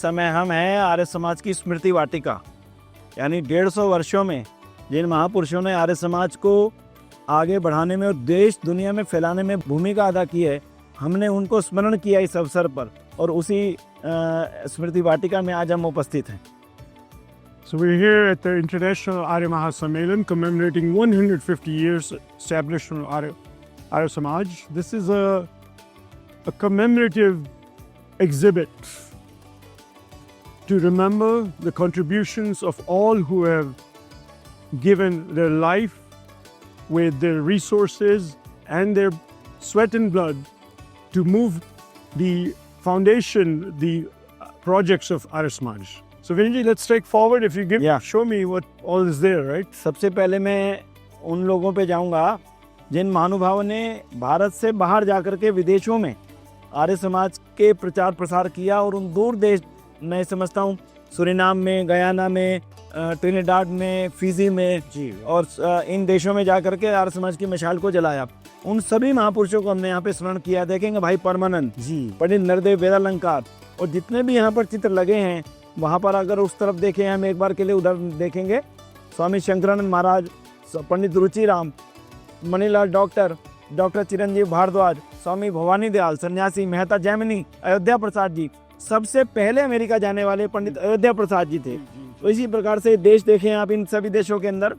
समय हम हैं आर्य समाज की स्मृति वाटिका, यानी 150 वर्षों में जिन महापुरुषों ने आर्य समाज को आगे बढ़ाने में और देश दुनिया में फैलाने में भूमिका अदा की है, हमने उनको स्मरण किया इस अवसर पर, और उसी स्मृति वाटिका में आज हम उपस्थित हैं। So we're here at the International Arya Mahasammelan commemorating 150 years establishment of Arya Samaj. This is a commemorative exhibit to remember the contributions of all who have given their life with their resources and their sweat and blood to move the foundation, the projects of Arya Samaj. So Vinji, let's take forward. If you give, show me what all is there, right? सबसे पहले मैं उन लोगों पे जाऊंगा जिन महानुभावों ने भारत से बाहर जाकर के विदेशों में आर्य समाज के प्रचार प्रसार किया, और उन दूर देश, मैं समझता हूँ सूरीनाम में, गयाना में, ट्रिनिडाड में, फिजी में जी, और इन देशों में जाकर के आर्य समाज की मशाल को जलाया। उन सभी महापुरुषों को हमने यहाँ पे स्मरण किया। देखेंगे भाई परमानंद जी, पंडित नरदेव वेदालंकार, और जितने भी यहाँ पर चित्र लगे हैं वहाँ पर अगर उस तरफ देखें, हम एक बार के लिए उधर देखेंगे, स्वामी शंकरानंद महाराज, पंडित रुचिराम, मणिलाल डॉक्टर चिरंजीव भारद्वाज, स्वामी भवानी दयाल सन्यासी, मेहता जैमिनी, अयोध्या प्रसाद जी, सबसे पहले अमेरिका जाने वाले पंडित अयोध्या प्रसाद जी थे। तो इसी प्रकार से देश देखें आप, इन सभी देशों के अंदर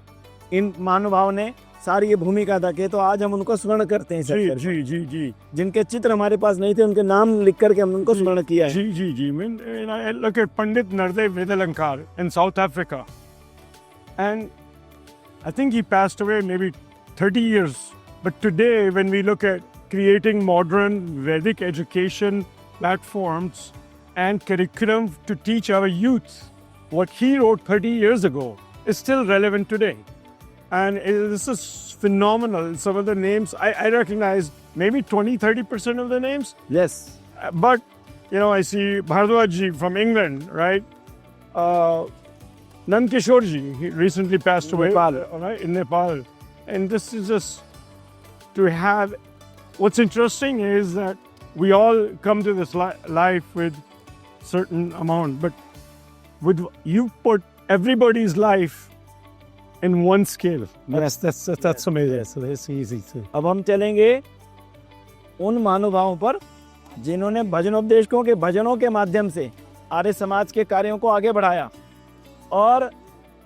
इन महानुभावों ने सारी ये भूमिका अदा की। तो आज हम उनको स्मरण करते हैं। जी जी जी जी, जिनके चित्र हमारे पास नहीं थे उनके नाम लिख करके हम उनको स्मरण किया है। जी जी जी, I look at Pandit Nardev Vedalankar in South Africa, and I think he passed away maybe 30 years. But today, when we look at creating modern Vedic education platforms and curriculum to teach our youth, what he wrote 30 years ago is still relevant today. And this is phenomenal. Some of the names, I recognize maybe 20-30% of the names. Yes. But, you know, I see Bhardwaj ji from England, right? Nand Kishore ji, he recently passed away. Right, in Nepal. And this is just to have, what's interesting is that we all come to this life with certain amount, but with you put everybody's life in one scale. That's amazing. So it's easy to. अब हम चलेंगे उन महानुभावों पर जिन्होंने भजनोपदेशकों के भजनों के माध्यम से आर्य समाज के कार्यों को आगे बढ़ाया, और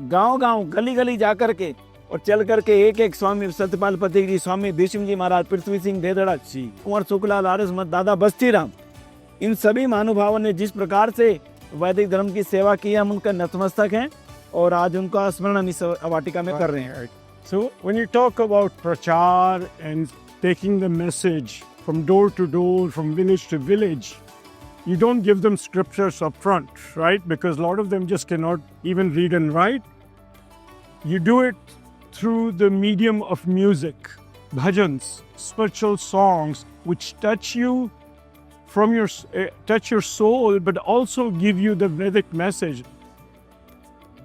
गांव-गांव, गली-गली जाकर के और चल करके एक स्वामी सत्यपाल पथिक जी, स्वामी भीष्म जी महाराज, पृथ्वी सिंह देदड़ा जी, कुंवर सुखलाल आर्य समाज, दादा बस्तीराम, इन सभी महानुभावों ने जिस प्रकार से वैदिक धर्म की सेवा की, हम उनका नतमस्तक हैं और आज उनका स्मरण हम इस वाटिका में कर रहे हैं। So when you talk about prachar and taking the message from door to door, from village to village, you don't give them scriptures up front, right? Because a lot of them just cannot even read and write. You do it through the medium of music, bhajans, spiritual songs, which touch you from your touch your soul, but also give you the Vedic message.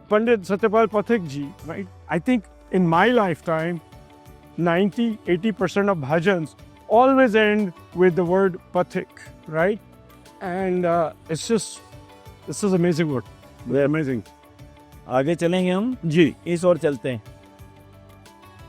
Pandit Satyapal Pathik ji, right? I think in my lifetime, 90-80% of bhajans always end with the word Pathik, right? And it's just, this is amazing word. Very amazing. आगे चलेंगे हम जी, इस ओर चलते हैं।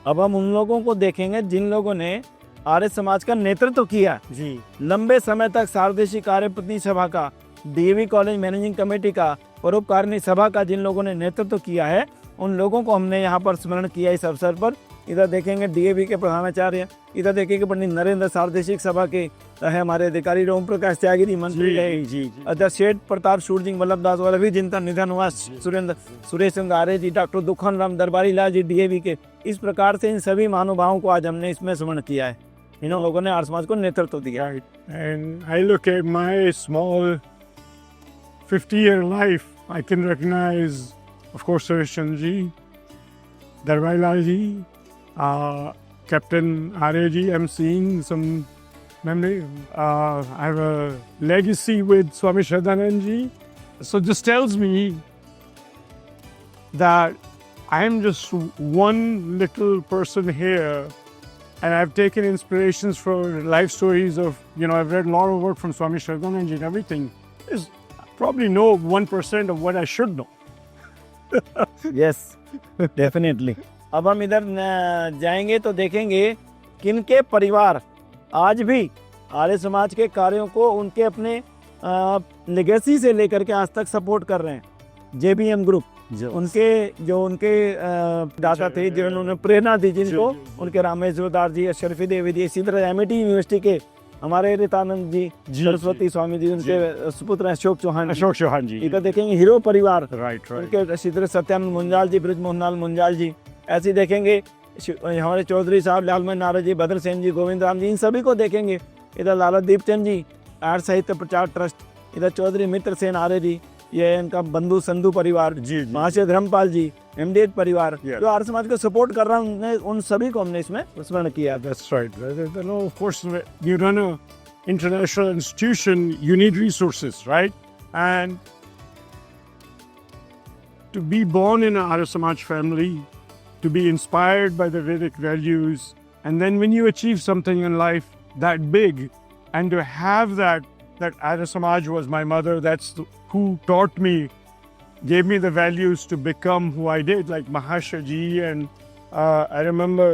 अब हम उन लोगों को देखेंगे जिन लोगों ने आर्य समाज का नेतृत्व किया जी, लंबे समय तक सार्वदेशिक कार्यप्रतिनिधि सभा का, डीएवी कॉलेज मैनेजिंग कमेटी का, परोपकारिणी सभा का जिन लोगों ने नेतृत्व किया है, उन लोगों को हमने यहाँ पर स्मरण किया इस अवसर पर। इधर देखेंगे डीएवी के प्रधानाचार्य, इधर देखेंगे पंडित नरेंद्र सार्वदेशिक सभा के है हमारे अधिकारी ओम प्रकाश त्यागी मंत्री है जी, अध्यक्ष शेठ प्रताप सूर जी, वल्लभ दास वाला जिनका निधन हुआ, सुरेश सिंह आर्य जी, डॉक्टर दुखन राम दरबारी लाल जी डीएवी के। इस प्रकार से इन सभी महानुभावों को आज हमने इसमें स्मरण किया है। इन लोगों ने आर्य समाज को नेतृत्व दिया। And I look at my small 50-year life, I can recognize, of course, Suresh Chandra ji, Darbari Lal ji, Captain Arya ji. I'm seeing some memory. I have a legacy with Swami Shraddhanand ji. So this tells me that I am just one little person here, and I've taken inspirations from life stories of, I've read a lot of work from Swami Shraddhanand ji and everything. probably know 1% of what I should know. Yes definitely. अब हम इधर जाएंगे तो देखेंगे किनके परिवार आज भी आर्य समाज के कार्यों को उनके अपने लेगेसी से लेकर के आज तक सपोर्ट कर रहे हैं। जेबीएम ग्रुप उनके दाता थे जिन्होंने प्रेरणा दी जिनको, उनके रामेश्वर दास जी, अशरफी देवी जी, इसी तरह एमआईटी यूनिवर्सिटी के हमारे रितानंद जी, सरस्वती स्वामी जी, उनके सुपुत्र अशोक चौहान जी। इधर देखेंगे हीरो परिवार, राइट उनके इसी तरह सत्यानंद मुंजाल जी, ब्रजमोहन मुंजाल जी। ऐसे देखेंगे हमारे चौधरी साहब लालमन नारद जी, भद्र सेन जी, गोविंद राम जी, इन सभी को देखेंगे। इधर लाला दीपचंद जी, आर्य साहित्य प्रचार ट्रस्ट, इधर चौधरी मित्र सेन आर्य जी, ये इनका बंधु संधु परिवार, महाशय धर्मपाल जी, एमडीएच परिवार, जो आर्य समाज को सपोर्ट कर रहा है, उन सभी को हमने इसमें स्मरण किया। That's right. No, of course, you run an international institution, you need resources, right? And to be born in an Arya Samaj family, to be inspired by the Vedic values, and then when you achieve something in life that big, and to have that Arya Samaj was my mother, that's who taught me, gave me the values to become who I did, like Mahasha ji, and I remember,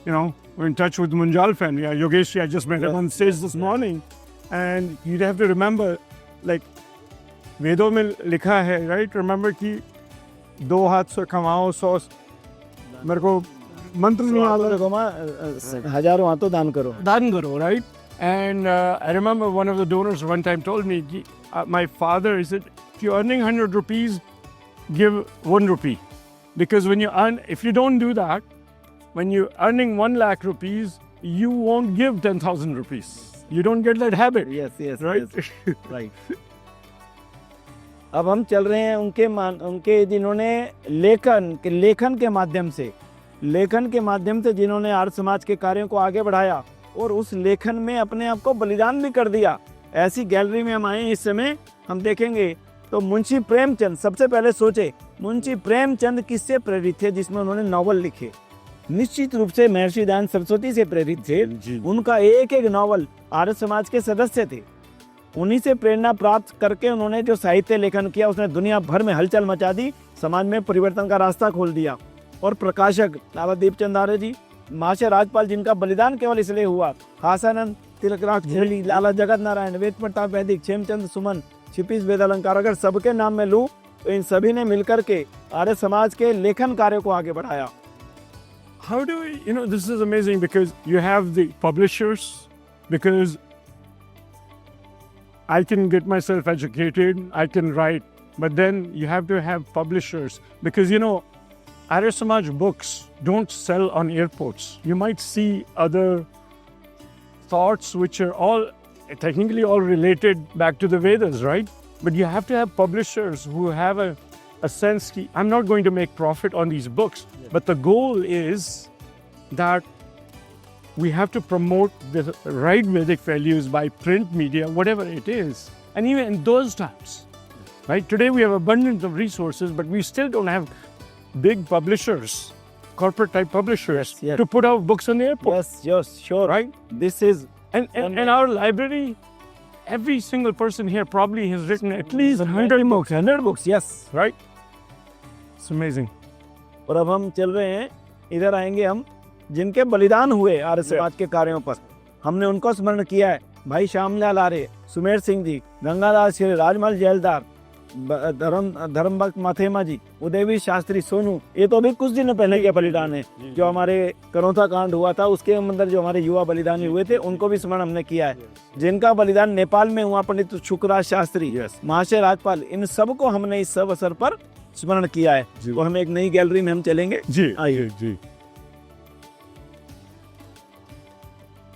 we're in touch with Munjal family. Yogesh ji, I just met him on stage this morning, and you'd have to remember, like, वेदों में लिखा है, right? Remember कि 2 हाथ से कमाओ 100, मेरे को मंत्र नहीं आता, हजारों हाथों दान करो, right? And I remember one of the donors one time told me, my father, he said, if you're earning 100 rupees, give 1 rupee. Because when you earn, if you don't do that, when you're earning 1 lakh rupees, you won't give 10,000 rupees. You don't get that habit. Yes, right? Yes, right. अब हम चल रहे हैं उनके जिन्होंने लेखन के माध्यम से जिन्होंने आर्य समाज के कार्यों को आगे बढ़ाया और उस लेखन में अपने आप को बलिदान भी कर दिया। ऐसी गैलरी में हम आए इस समय, हम देखेंगे तो मुंशी प्रेमचंद, सबसे पहले सोचे मुंशी प्रेमचंद किससे प्रेरित थे, जिसमें उन्होंने नॉवल लिखे। निश्चित रूप से महर्षि दयानंद सरस्वती से प्रेरित थे। उनका एक नॉवल आर्य समाज के सदस्य थे, उन्हीं से प्रेरणा प्राप्त करके उन्होंने जो साहित्य लेखन किया उसने दुनिया भर में हलचल मचा दी, समाज में परिवर्तन का रास्ता खोल दिया। और प्रकाशक लाला दीपचंद आर्य जी, महाशय राजपाल जिनका बलिदान केवल इसलिए हुआ, हासानंद, तिलकराज झेली, लाला जगत नारायण, वेद प्रताप वैदिक, क्षेमचंद सुमन, क्षितिज वेदालंकार, अगर सबके नाम में लूं तो इन सभी ने मिलकर के आर्य समाज के लेखन कार्य को आगे बढ़ाया। How do we, this is amazing because you have the publishers, because I can get myself educated, I can write, but then you have to have publishers because, Arya Samaj books don't sell on airports. You might see other thoughts which are all technically all related back to the Vedas, right? But you have to have publishers who have a sense that I'm not going to make profit on these books, but the goal is that we have to promote the right Vedic values by print media, whatever it is. And even in those times, right? Today we have abundance of resources, but we still don't have big publishers, corporate type publishers, to put out books on the airport. Yes, sure. Right? This is... And our library, every single person here probably has written at least 100 books. 100 books, yes. Right? It's amazing. और अब हम चल रहे हैं, इधर आएंगे हम, जिनके बलिदान हुए आर्य समाज के कार्यों पर, हमने उनको स्मरण किया है। भाई श्यामलाल आर्य, सुमेर सिंह जी, गंगादास श्री, राजमल जैलदार, धर्मभक्त माथेमा जी, उदयवीर शास्त्री सोनू, ये तो अभी कुछ दिन पहले के बलिदान है। जो हमारे करौथा कांड हुआ था उसके अंदर जो हमारे युवा बलिदानी हुए थे उनको भी स्मरण हमने किया है। जिनका बलिदान नेपाल में हुआ, पंडित शुक्रराज शास्त्री, महाशय राजपाल, इन सब को हमने इस सब अवसर पर स्मरण किया है। तो हम एक नई गैलरी में हम चलेंगे। आइए जी।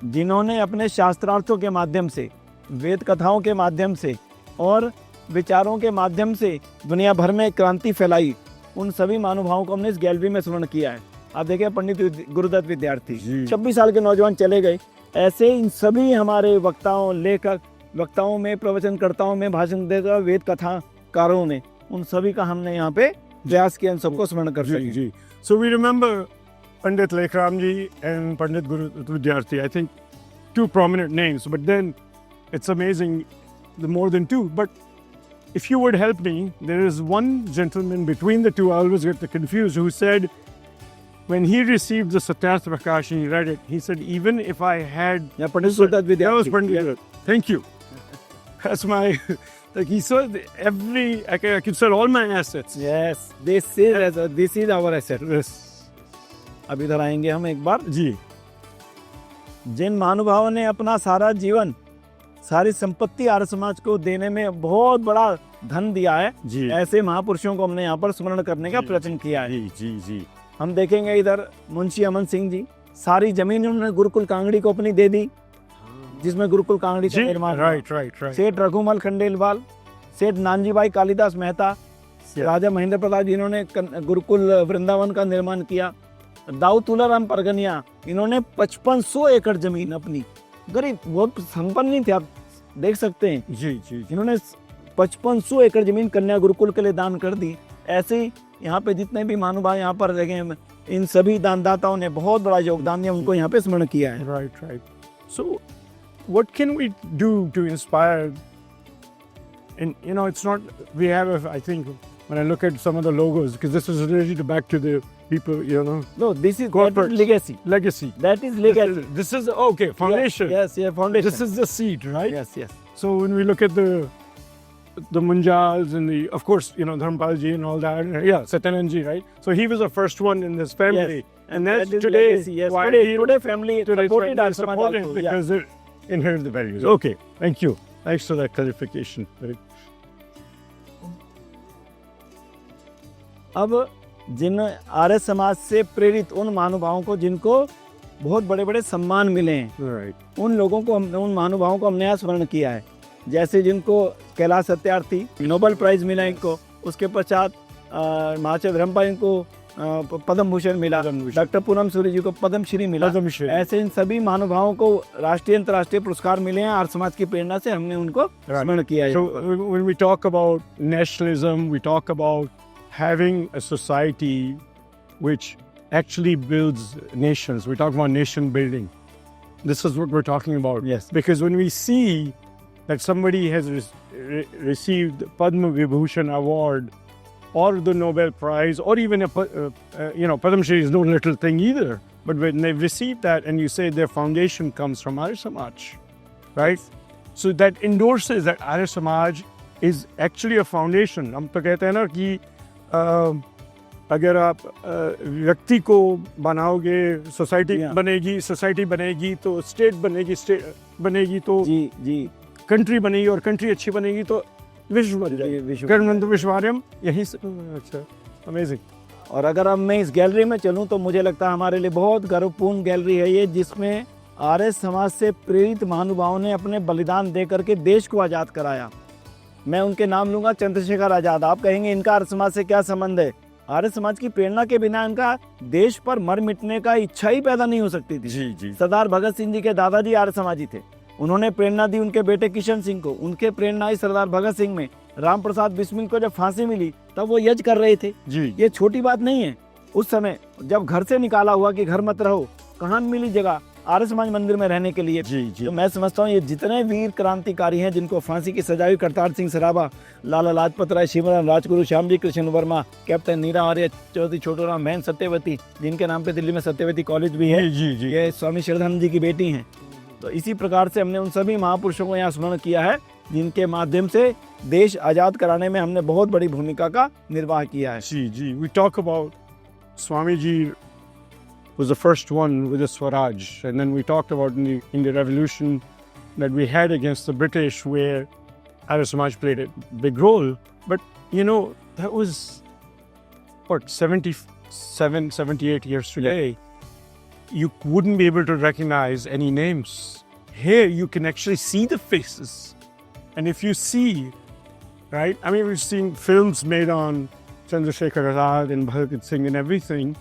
जिन्होंने अपने शास्त्रार्थों के माध्यम से, वेद कथाओं के माध्यम से और विचारों के माध्यम से दुनिया भर में क्रांति फैलाई, उन सभी महानुभावों को हमने इस गैलरी में स्मरण किया है। आप देखिए पंडित गुरुदत्त विद्यार्थी 26 साल के नौजवान चले गए। ऐसे इन सभी हमारे वक्ताओं, लेखक, वक्ताओं में, प्रवचनकर्ताओं में, भाषण देता वेद कथाकारों ने, उन सभी का हमने यहाँ पे प्रयास किया, इन सबको स्मरण कर सकें। जी। So we remember Pandit Lekram ji and Pandit Gurudat Vidyarthi. I think 2 prominent names, but then it's amazing, the more than 2. But if you would help me, there is one gentleman between the two, I always get confused, who said when he received the Satyarth Prakash and he read it, he said, even if I had... Yeah, Pandit Sultan Vidyarthi. That was Pandit Sultan. Thank you. That's my... Like he said, I can sell all my assets. Yes, this is our asset. Yes. अब इधर आएंगे हम एक बार। जी। जिन महानुभावों ने अपना सारा जीवन, सारी संपत्ति आर्य समाज को देने में बहुत बड़ा धन दिया है, जी। ऐसे महापुरुषों को हमने यहाँ पर स्मरण करने का प्रयत्न किया है। जी जी जी। हम देखेंगे इधर मुंशी अमन सिंह जी, सारी जमीन उन्होंने गुरुकुल कांगड़ी को अपनी दे दी, जिसमें गुरुकुल कांगड़ी का निर्माण हुआ। राइट। सेठ रघुमल खंडेलवाल, सेठ नानजीभाई कालिदास मेहता, राजा महेंद्र प्रताप जी, इन्होंने गुरुकुल वृंदावन का निर्माण किया। दाऊ तुलाराम परगनिया, इन्होंने 5500 एकड़ जमीन अपनी, गरीब बहुत संपन्न नहीं थे, आप देख सकते हैं। जी जी। इन्होंने 5500 एकड़ जमीन कन्या गुरुकुल के लिए दान कर दी। ऐसे ही यहाँ पे जितने भी महानुभाव यहाँ पर लगे हैं, इन सभी दानदाताओं ने बहुत बड़ा योगदान दिया, उनको यहाँ पे स्मरण किया है। Right. So, what can we do to inspire? And it's not. We have, I think, when I look at some of the logos, because this is related back to the people, No, this is corporate legacy. Legacy. That is legacy. This is okay. Foundation. Yes, foundation. This is the seed, right? Yes. So when we look at the Munjals and of course, Dharmpal ji and all that. Yeah, Satyanand ji, right? So he was the first one in this family. Yes. And that's That is today. legacy, yes. Why Today family today's supported family our is Samaj supported also, because they inherit the values. Okay, thank you. Thanks for that clarification. अब जिन आर्य समाज से प्रेरित उन महानुभावों को, जिनको बहुत बड़े बड़े सम्मान मिले हैं, Right. उन लोगों को, उन महानुभावों को हमने यहाँ स्मरण किया है। जैसे जिनको कैलाश सत्यार्थी नोबेल प्राइज मिला इनको, उसके पश्चात महाराज धर्मपाल इनको पद्म भूषण मिला, डॉक्टर पूनम सूरी जी को पद्म श्री मिला। ऐसे इन सभी महानुभावों को राष्ट्रीय अंतर्राष्ट्रीय पुरस्कार मिले हैं। आर्य समाज की प्रेरणा से हमने उनको स्मरण किया है। So when we talk about nationalism, we talk about having a society which actually builds nations. We talk about nation building. This is what we're talking about. Yes. Because when we see that somebody has received Padma Vibhushan Award or the Nobel Prize or even Padma Shri is no little thing either. But when they've received that and you say their foundation comes from Arya Samaj, right? So that endorses that Arya Samaj is actually a foundation. हम तो कहते हैं ना कि अगर आप व्यक्ति को बनाओगे, सोसाइटी बनेगी तो स्टेट बनेगी तो जी कंट्री बनेगी और कंट्री अच्छी बनेगी तो विश्व बन जाएगी। कर्मंत विश्वार्यम, यही से। अच्छा, अमेजिंग। और अगर अब मैं इस गैलरी में चलूं तो मुझे लगता है हमारे लिए बहुत गर्वपूर्ण गैलरी है ये, जिसमें आर्य समाज से प्रेरित महानुभावों ने अपने बलिदान दे करके देश को आज़ाद कराया। मैं उनके नाम लूंगा, चंद्रशेखर आज़ाद। आप कहेंगे इनका आर्य समाज से क्या संबंध है? आर्य समाज की प्रेरणा के बिना इनका देश पर मर मिटने का इच्छा ही पैदा नहीं हो सकती थी। जी। सरदार भगत सिंह जी के दादाजी आर्य समाजी थे, उन्होंने प्रेरणा दी उनके बेटे किशन सिंह को। उनके प्रेरणा आई सरदार भगत सिंह में। राम प्रसाद बिस्मिल को जब फांसी मिली तब वो यज्ञ कर रहे थे। जी। ये छोटी बात नहीं है। उस समय जब घर से निकाला हुआ कि घर मत रहो, कहाँ मिली जगह? आर्य समाज मंदिर में रहने के लिए। जी। तो मैं समझता हूँ ये जितने वीर क्रांतिकारी हैं जिनको फांसी की सजा हुई, करतार सिंह सराभा, लाला लाजपत राय, शिवराम राजगुरु, श्यामजी कृष्ण वर्मा, कैप्टन नीरा आर्य, चौधरी छोटूराम, बहन सत्यवती, जिनके नाम पे दिल्ली में सत्यवती कॉलेज भी है। जी। ये स्वामी श्रद्धानंद जी की बेटी हैं। तो इसी प्रकार से हमने उन सभी महापुरुषों को यहाँ स्मरण किया है, जिनके माध्यम से देश आज़ाद कराने में हमने बहुत बड़ी भूमिका का निर्वाह किया है। जी। We talk about Swami Ji was the first one with the Swaraj, and then we talked about in the revolution that we had against the British, where Arya Samaj played a big role. But that was 77, 78 years today. You wouldn't be able to recognize any names. Here you can actually see the faces. And if you see, right, I mean, we've seen films made on Chandrasekhar Azad and Bhagat Singh and everything,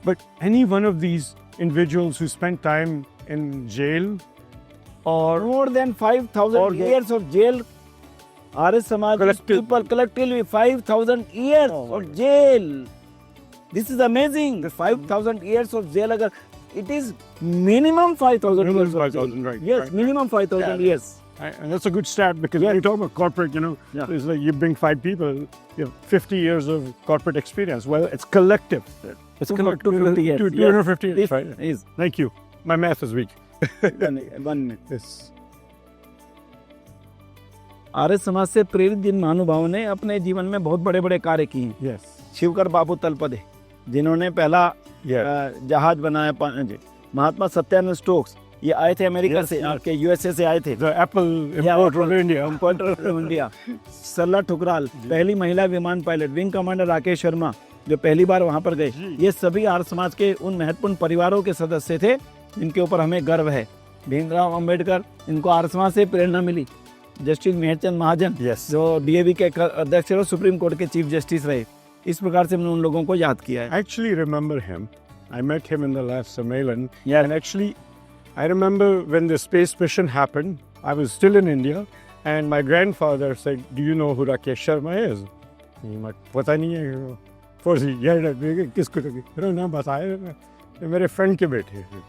but any one of these individuals who spent time in jail or more than 5,000 years of jail, Arya Samaj people collectively 5,000 years of jail. This is amazing. The 5,000 years of jail, it is minimum 5,000 years. Minimum 5,000, right? Yes, right. minimum 5,000 years. And that's a good stat because when you talk about corporate, Yeah. it's like you bring 5 people, you have 50 years of corporate experience. Well, it's collective. It's collective. 250 years. 250 years, This right? is Thank you. My math is weak. 1 minute. Yes. Arya Samaj से प्रेरित जिन महानुभावों ने अपने जीवन में बहुत बड़े बड़े कार्य किए हैं, Yes. शिवकर बाबू तलपदे जिन्होंने पहला Yeah. जहाज बनाया, महात्मा सत्यानंद स्टोक्स ये आए थे अमेरिका Yes, से, yes. आपके यूएसए से आए थे, The Apple importer of India. Importer of India. Sarla Thukral पहली महिला विमान pilot, wing commander Rakesh Sharma जो पहली बार वहां पर गए, जी। ये सभी आर्य समाज के उन महत्वपूर्ण परिवारों के सदस्य थे जिनके ऊपर हमें गर्व है। भीमराव अंबेडकर, इनको आर्य समाज से प्रेरणा मिली। जस्टिस मेहरचंद महाजन Yes. जो डीएवी के अध्यक्ष और सुप्रीम कोर्ट के चीफ जस्टिस रहे। इस प्रकार से हमने उन लोगों को याद किया है। I actually remember him. I met him in the last Sammelan. Yeah. And actually, I remember when the space mission happened, I was still in India, and my grandfather said, "Do you know who Rakesh Sharma is?" I'm like, "पता नहीं है." For the yeah, किसको तो ना बताया, ये मेरे friend के बेटे हैं.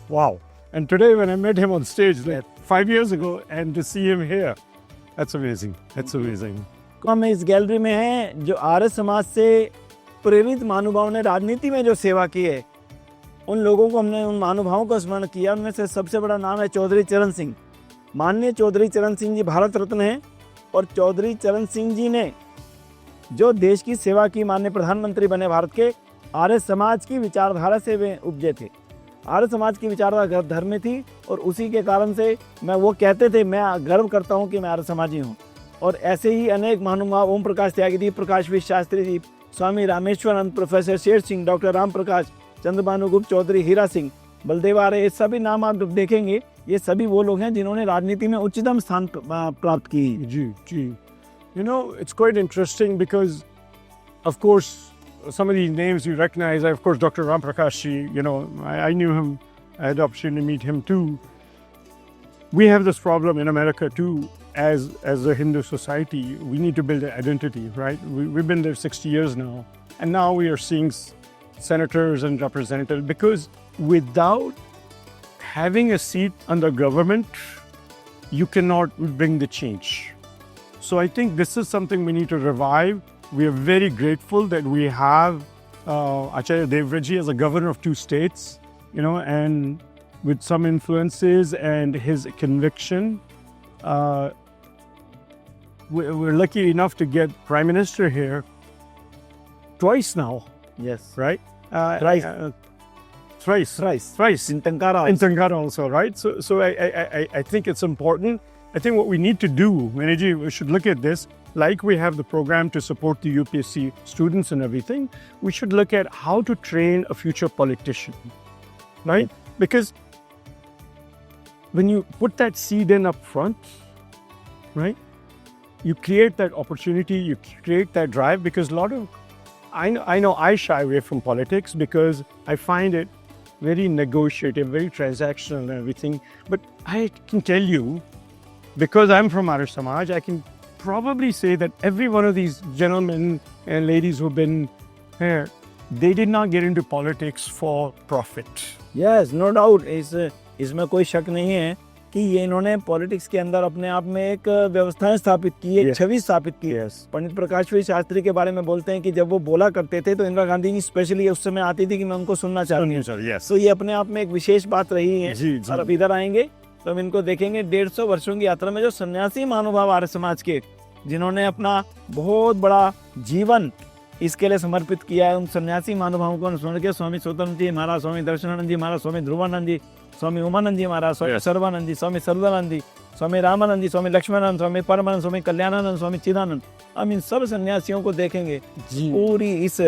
Wow. And today when I met him on stage like 5 years ago, and to see him here, that's amazing. That's amazing. हम इस गैलरी में हैं जो आर्य समाज से प्रेरित महानुभावों ने राजनीति में जो सेवा की है, उन लोगों को हमने, उन महानुभावों को स्मरण किया। उनमें से सबसे बड़ा नाम है चौधरी चरण सिंह। माननीय चौधरी चरण सिंह जी भारत रत्न हैं, और चौधरी चरण सिंह जी ने जो देश की सेवा की, माननीय प्रधानमंत्री बने भारत के, आर्य समाज की विचारधारा से वे उपजे थे। आर्य समाज की विचारधारा धर्म में थी, और उसी के कारण से मैं, वो कहते थे, मैं गर्व करता हूँ कि मैं आर्य समाजी हूँ। और ऐसे ही अनेक महानुभाव, ओम प्रकाश त्यागी जी, प्रकाश विश्व शास्त्री जी, स्वामी रामेश्वरानंद, प्रोफेसर शेर सिंह, डॉक्टर राम प्रकाश, चंद्रभानु गुप्त, चौधरी हीरा सिंह, बलदेव आर्य, ये सभी नाम आप देखेंगे, ये सभी वो लोग हैं जिन्होंने राजनीति में उच्चतम स्थान प्राप्त की। Gee. It's quite interesting because, of course, some of these names you recognize. Of course, Dr. Ram Prakash Ji, I knew him. I had the opportunity to meet him too. We have this problem in America too, as a Hindu society. We need to build an identity, right? We've been there 60 years now. And now we are seeing senators and representatives, because without having a seat under government, you cannot bring the change. So I think this is something we need to revive. We are very grateful that we have Acharya Devraji as a governor of 2 states, and with some influences and his conviction, we're lucky enough to get Prime Minister here twice now, Yes. right? Thrice. Thrice. In Tankara. In Tankara also, right? So I think it's important. I think what we need to do, Vinayji, we should look at this, like we have the program to support the UPSC students and everything, we should look at how to train a future politician, right? Because when you put that seed in up front, right, you create that opportunity, you create that drive, because a lot of, I know I shy away from politics because I find it very negotiative, very transactional and everything. But I can tell you, because I'm from Arya Samaj, I can probably say that every one of these gentlemen and ladies who've been here, they did not get into politics for profit. Yes, no doubt. इसमें कोई शक नहीं है कि ये इन्होंने politics के अंदर अपने आप में एक व्यवस्थाएं स्थापित की, एक Yes. छवि स्थापित की है। पंडित प्रकाश विश्व शास्त्री के बारे में बोलते हैं कि जब वो बोला करते थे तो इंदिरा गांधी जी स्पेशली उस समय आती थी कि मैं उनको सुनना चाहती हूँ। Yes. तो ये अपने आप में एक विशेष बात रही है। जी, जी। और अब इधर आएंगे तो हम इनको देखेंगे 150 वर्षों की यात्रा में जो सन्यासी महानुभाव आर्य समाज के, जिन्होंने अपना बहुत बड़ा जीवन इसके लिए समर्पित किया है, उन सन्यासी महानुभावों को स्मरण किया। स्वामी स्वतंत्र जी महाराज, स्वामी दर्शनानंद जी महाराज, स्वामी ध्रुवानंद जी, स्वामी उमानंद जी महाराज, स्वामी सर्वानंद जी, स्वामी सर्वानंद जी, स्वामी रामानंद जी, स्वामी लक्ष्मणानंद, स्वामी परमानंद, स्वामी कल्याणानंद, स्वामी चिदानंद। हम इन सब सन्यासियों को देखेंगे पूरी इस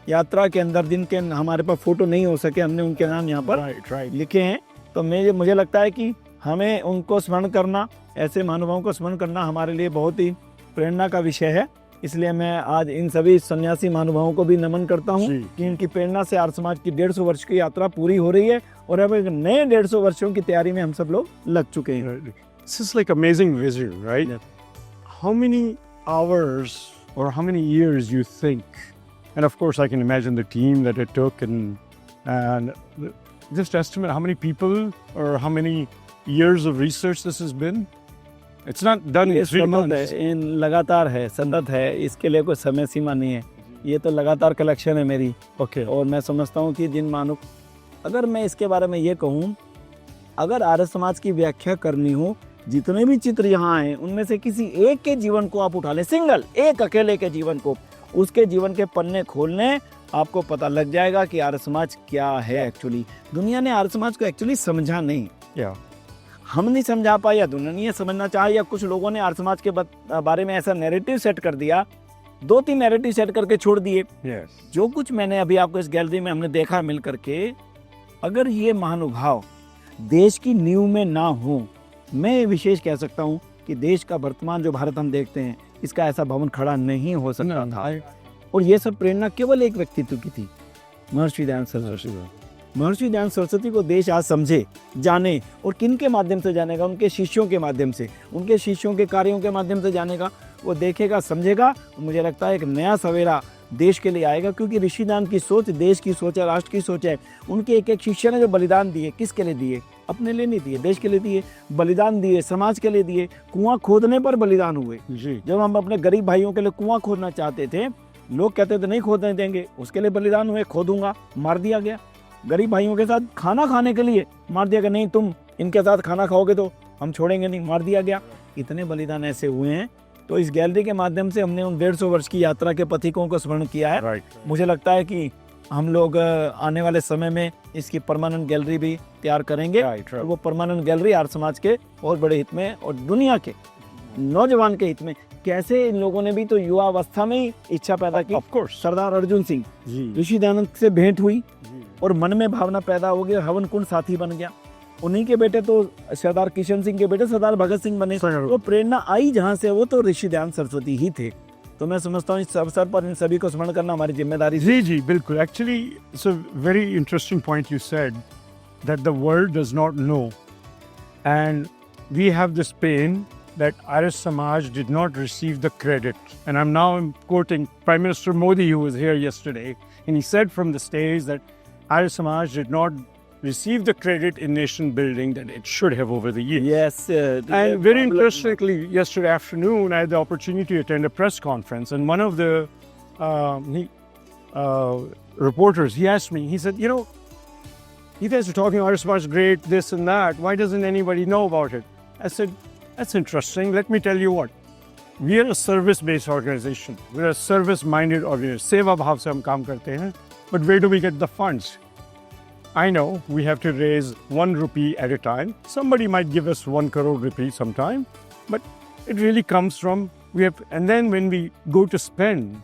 यात्रा के अंदर, जिनके हमारे पास फोटो नहीं हो सके, हमने उनके नाम यहाँ पर Right. लिखे हैं। तो मुझे लगता है कि हमें उनको स्मरण करना, ऐसे महानुभावों को स्मरण करना हमारे लिए बहुत ही प्रेरणा का विषय है। इसलिए मैं आज इन सभी सन्यासी महानुभावों को भी नमन करता हूँ जी। कि इनकी प्रेरणा से आर्य समाज की 150 वर्ष की यात्रा पूरी हो रही है, और अब एक नए 150 वर्षों की तैयारी में हम सब लोग लग चुके हैं। Right. This is like amazing vision, right? Yeah. How many hours or how many years you think? And of course, I can imagine the team that it took, and just estimate how many people or how many years of research this has been. It's not done ये in 3 सतत months. है, इन लगातार है, सतत है, इसके लिए कोई समय सीमा नहीं है। ये तो लगातार कलेक्शन है मेरी। Okay. और मैं समझता हूँ कि जिन मानव, अगर मैं इसके बारे में ये कहूँ, अगर आर्य समाज की व्याख्या करनी हो, जितने भी चित्र यहाँ हैं उनमें से किसी एक के जीवन को आप उठा लें, सिंगल एक अकेले के जीवन को, उसके जीवन के पन्ने खोलने, आपको पता लग जाएगा कि आर्य समाज क्या है एक्चुअली। दुनिया ने आर्य समाज को एक्चुअली समझा नहीं, Yeah. हम नहीं समझा पाए, या दुनिया नहीं समझना चाहे, या कुछ लोगों ने आर्य समाज के बारे में ऐसा नैरेटिव सेट कर दिया, 2-3 नैरेटिव सेट करके छोड़ दिए। Yes. जो कुछ मैंने अभी आपको इस गैलरी में हमने देखा मिल करके, अगर ये महानुभाव देश की नींव में ना हो, मैं विशेष कह सकता हूँ कि देश का वर्तमान जो भारत हम देखते हैं, इसका ऐसा भवन खड़ा नहीं हो सकता था। और ये सब प्रेरणा केवल एक व्यक्तित्व की थी, महर्षि दयानंद सरस्वती। महर्षि दयानंद सरस्वती को देश आज समझे, जाने, और किन के माध्यम से जानेगा? उनके शिष्यों के माध्यम से, उनके शिष्यों के कार्यों के माध्यम से जानेगा। वो देखेगा, समझेगा, और मुझे लगता है एक नया सवेरा देश के लिए आएगा, क्योंकि ऋषि दयानंद की सोच देश की सोच है, राष्ट्र की सोच है। उनके एक एक शिष्य ने जो बलिदान दिए, किसके लिए दिए? अपने लिए नहीं दिए, देश के लिए दिए, बलिदान दिए, समाज के लिए दिए। कुआं खोदने पर बलिदान हुए। जी। जब हम अपने गरीब भाइयों के लिए कुआं खोदना चाहते थे, लोग कहते थे नहीं खोदने देंगे, उसके लिए बलिदान हुए, खोदूंगा, मार दिया गया। गरीब भाइयों के साथ खाना खाने के लिए मार दिया गया, नहीं तुम इनके साथ खाना खाओगे तो हम छोड़ेंगे नहीं, मार दिया गया। इतने बलिदान ऐसे हुए हैं। तो इस गैलरी के माध्यम से हमने उन 150 वर्ष की यात्रा के पथिकों को स्मरण किया है। Right. मुझे लगता है कि हम लोग आने वाले समय में इसकी परमानेंट गैलरी भी तैयार करेंगे। Right. और वो परमानेंट गैलरी आर्य समाज के बहुत बड़े हित में और दुनिया के नौजवान के हित में। कैसे इन लोगों ने भी तो युवा अवस्था में ही इच्छा पैदा की। Of course. सरदार अर्जुन सिंह, जी। ऋषि दयानंद से भेंट हुई जी। और मन में भावना पैदा हो गई, हवन कुंड साथी बन गया। उन्हीं के बेटे तो सरदार किशन सिंह के बेटे सरदार भगत सिंह बने। जरूर। तो प्रेरणा आई जहाँ से, वो तो ऋषि दयानंद सरस्वती ही थे। तो मैं समझता हूँ इस अवसर पर इन सभी को स्मरण करना हमारी जिम्मेदारी है। जी जी बिल्कुल. Actually, it's a very interesting point you said that the world does not know, and we have this pain that Arya Samaj did not receive the credit. And I'm now quoting Prime Minister Modi, who was here yesterday, and he said from the stage that Arya Samaj did not receive the credit in nation building that it should have over the years. Yes. And very interestingly, yesterday afternoon, I had the opportunity to attend a press conference, and one of the reporters, he asked me, he said, you know, you guys are talking Arya Samaj great, this and that. Why doesn't anybody know about it? I said, that's interesting. Let me tell you what. We are a service-based organization. We're a service-minded organization. Seva bhav se hum kaam karte hain. But where do we get the funds? I know we have to raise 1 rupee at a time. Somebody might give us 1 crore rupee sometime, but it really comes from and then when we go to spend,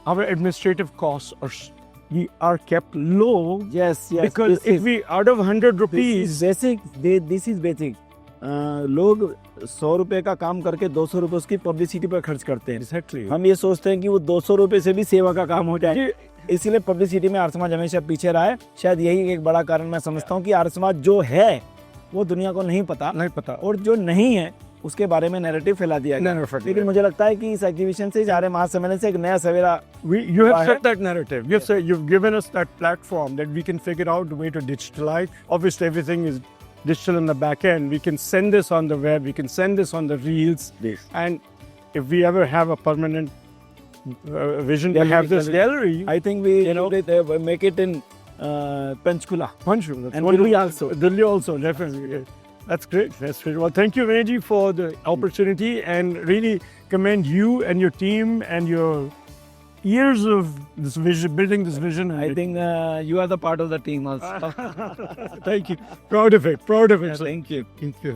our administrative costs are kept low. Yes. Because if we out of 100 rupees, this is basic. लोग 100 रुपए का काम करके 200 रुपए उसकी publicity पर खर्च करते हैं। exactly. हम ये सोचते हैं कि वो 200 रुपए से भी सेवा का काम हो जाए, इसीलिए पब्लिसिटी में आर्य समाज हमेशा पीछे रहा है। शायद यही एक बड़ा कारण मैं समझता हूँ कि आर्य समाज जो है वो दुनिया को नहीं पता, और जो नहीं है उसके बारे में नैरेटिव फैला दिया गया। लेकिन मुझे लगता है कि इस एग्जीबिशन से, इस आर्य महासम्मेलन से एक नया सवेरा you have set that narrative. You've given us that platform that we can figure out the way to digitalize. Obviously, everything is digital in the back end. We can send this on the web. We can send this on the reels. Yes. And if we ever have a permanent vision to have this gallery, I think we make it in Panchkula. Panchkula. And Delhi also. Delhi also, definitely. Yeah. That's great. That's great. Well, thank you, Vinayji, for the opportunity, and really commend you and your team and your years of this vision, building this vision. I think you are the part of the team also. Thank you. Proud of it. Proud of it. Thank you. Thank you.